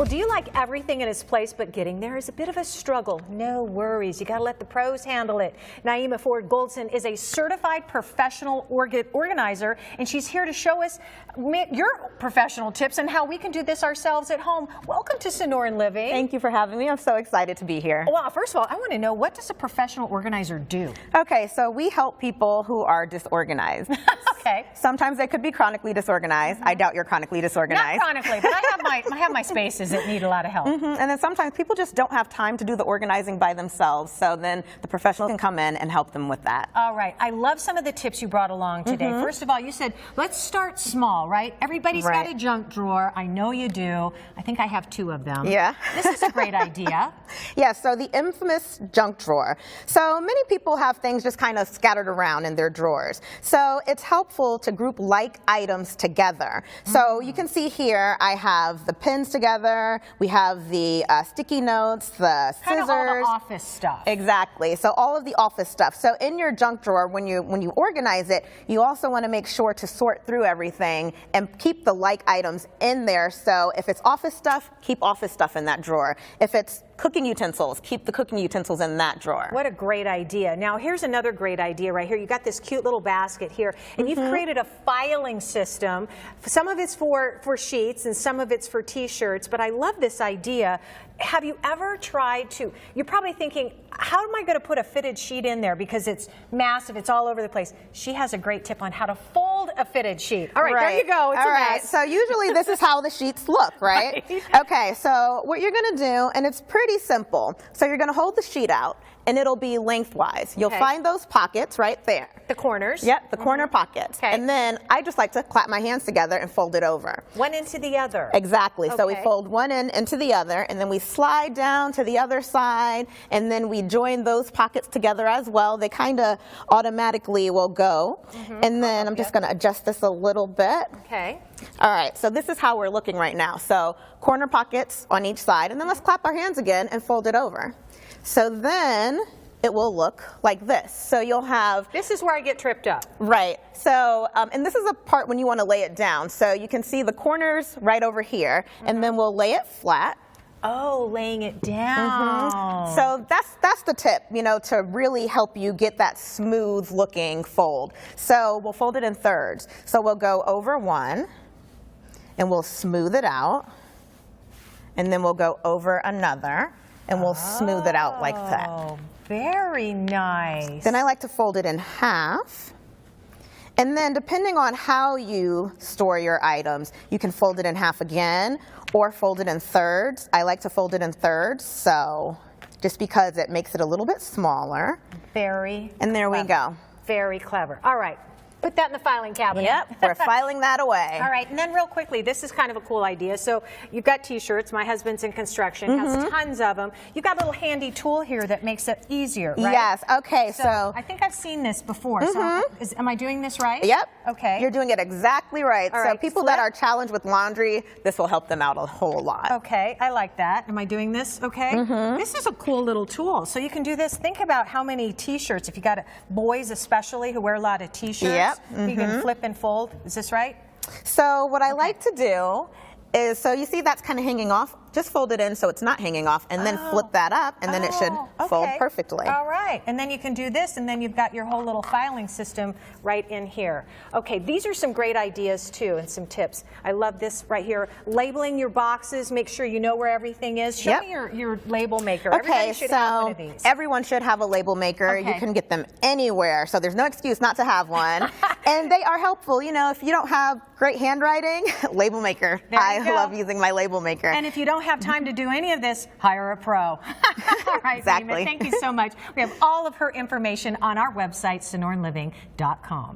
Well, do you like everything in its place, but getting there is a bit of a struggle? No worries. You got to let the pros handle it. Naeemah Ford Goldson is a certified professional organizer, and she's here to show us your professional tips and how we can do this ourselves at home. Welcome to Sonoran Living. Thank you for having me. I'm so excited to be here. Well, first of all, I want to know, what does a professional organizer do? Okay, so we help people who are disorganized. Okay. Sometimes they could be chronically disorganized. I doubt you're chronically disorganized. Not chronically, but I have my spaces that need a lot of help. And then sometimes people just don't have time to do the organizing by themselves, so then the professional can come in and help them with that. All right. I love some of the tips you brought along today. First of all, you said, let's start small, right? Everybody's got a junk drawer. I know you do. I think I have 2 of them. Yeah. This is a great idea. Yeah, so the infamous junk drawer. So many people have things just kind of scattered around in their drawers. So it's helpful to group like items together. So you can see here I have the pens together, we have the sticky notes, the scissors. Kind of all the office stuff. Exactly. So all of the office stuff. So in your junk drawer, when you organize it, you also want to make sure to sort through everything and keep the like items in there. So if it's office stuff, keep office stuff in that drawer. If it's cooking utensils, keep the cooking utensils in that drawer. What a great idea. Now here's another great idea right here. You got this cute little basket here, and you've created a filing system. Some of it's for sheets and some of it's for t-shirts, but I love this idea. Have you ever tried to, you're probably thinking, how am I going to put a fitted sheet in there because it's massive, it's all over the place. She has a great tip on how to fold a fitted sheet. All right, there you go. It's a mess. So usually this is how the sheets look, right? Okay, so what you're going to do, and it's pretty simple. So you're going to hold the sheet out, and it'll be lengthwise. You'll find those pockets right there. The corners? Yep, the corner pockets. Okay. And then I just like to clap my hands together and fold it over. One into the other. Exactly. So we fold one end into the other, and then we slide down to the other side, and then we join those pockets together as well. They kind of automatically will go. And then I'm just going to adjust this a little bit. Okay. All right, so this is how we're looking right now. So corner pockets on each side, and then let's clap our hands again and fold it over. So then it will look like this. So you'll have... This is where I get tripped up. Right. So, and this is a part when you want to lay it down. So you can see the corners right over here, and then we'll lay it flat. Oh, laying it down. So that's the tip, you know, to really help you get that smooth looking fold. So we'll fold it in thirds. So we'll go over one, and we'll smooth it out, and then we'll go over another, and we'll smooth it out like that. Oh, very nice. Then I like to fold it in half. And then depending on how you store your items, you can fold it in half again or fold it in thirds. I like to fold it in thirds, so just because it makes it a little bit smaller. Very And there we go. Very clever. All right. Put that in the filing cabinet. Yep, we're filing that away. All right, and then real quickly, this is kind of a cool idea. So you've got t-shirts. My husband's in construction, has tons of them. You've got a little handy tool here that makes it easier, right? Yes, okay, so I think I've seen this before. So am I doing this right? Yep. Okay. You're doing it exactly right. All So right, people that are challenged with laundry, this will help them out a whole lot. Okay, I like that. Am I doing this okay? This is a cool little tool. So you can do this. Think about how many t-shirts, if you got boys especially who wear a lot of t-shirts, you can flip and fold. Is this right? So what I like to do is, so you see that's kind of hanging off, just fold it in so it's not hanging off, and then flip that up, and then it should fold perfectly. All right, and then you can do this, and then you've got your whole little filing system right in here. Okay, these are some great ideas too, and some tips. I love this right here. Labeling your boxes, make sure you know where everything is. Show me your label maker. Okay, Everybody should have one of these. Everyone should have a label maker. You can get them anywhere, so there's no excuse not to have one. And they are helpful. You know, if you don't have great handwriting, label maker. I love using my label maker. And if you don't have time to do any of this, hire a pro. All right, exactly. Naeemah, thank you so much. We have all of her information on our website, sonoranliving.com.